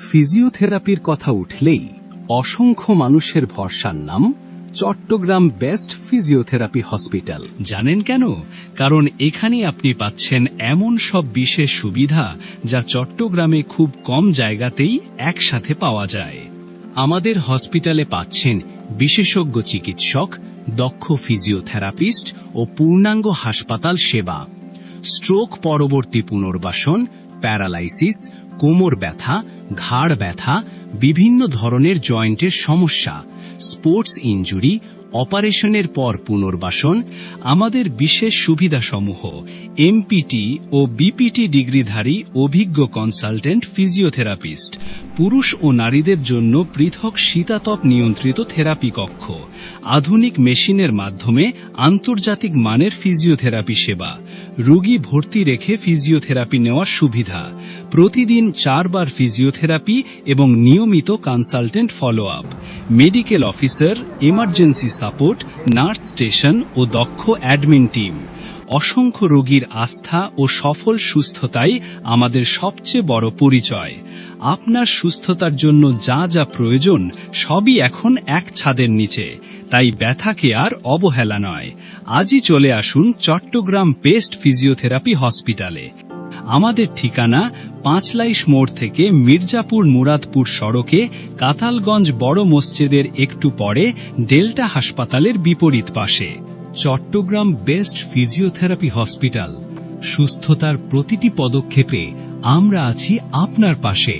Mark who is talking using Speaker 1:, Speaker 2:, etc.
Speaker 1: ফিজিওথেরাপির কথা উঠলেই অসংখ্য মানুষের ভরসার নাম চট্টগ্রাম বেস্ট ফিজিওথেরাপি হসপিটাল।
Speaker 2: জানেন কেন? কারণ এখানে আপনি পাচ্ছেন এমন সব বিশেষ সুবিধা যা চট্টগ্রামে খুব কম জায়গাতেই একসাথে পাওয়া যায়।
Speaker 1: আমাদের হসপিটালে পাচ্ছেন বিশেষজ্ঞ চিকিৎসক, দক্ষ ফিজিওথেরাপিস্ট ও পূর্ণাঙ্গ হাসপাতাল সেবা। স্ট্রোক পরবর্তী পুনর্বাসন, প্যারালাইসিস, কোমর ব্যথা, ঘাড় ব্যথা, বিভিন্ন ধরনের জয়েন্টের সমস্যা, স্পোর্টস ইনজুরি, অপারেশনের পর পুনর্বাসন।
Speaker 2: আমাদের বিশেষ সুবিধাসমূহ: এমপিটি ও বিপিটি ডিগ্রিধারী অভিজ্ঞ কনসালটেন্ট ফিজিওথেরাপিস্ট, পুরুষ ও নারীদের জন্য পৃথক শীতাতপ নিয়ন্ত্রিত থেরাপি কক্ষ, আধুনিক মেশিনের মাধ্যমে আন্তর্জাতিক মানের ফিজিওথেরাপি সেবা, রোগী ভর্তি রেখে ফিজিওথেরাপি নেওয়ার সুবিধা, প্রতিদিন 4 বার ফিজিওথেরাপি এবং নিয়মিত consultant follow up, medical officer, emergency support, nurse station ও দক্ষ অ্যাডমিন টিম। অসংখ্য রোগীর আস্থা ও সফল সুস্থতাই আমাদের সবচেয়ে বড় পরিচয়। আপনার সুস্থতার জন্য যা যা প্রয়োজন সবই এখন এক ছাদের নিচে, তাই ব্যথাকে আর অবহেলা নয়। আজই চলে আসুন চট্টগ্রাম বেস্ট ফিজিওথেরাপি হসপিটালে। আমাদের ঠিকানা পাঁচলাইশ মোড় থেকে মির্জাপুর মুরাদপুর সড়কে কাতালগঞ্জ বড় মসজিদের একটু পরে ডেল্টা হাসপাতালের বিপরীত পাশে। চট্টগ্রাম বেস্ট ফিজিওথেরাপি হসপিটাল, সুস্থতার প্রতিটি পদক্ষেপে আমরা আছি আপনার পাশে।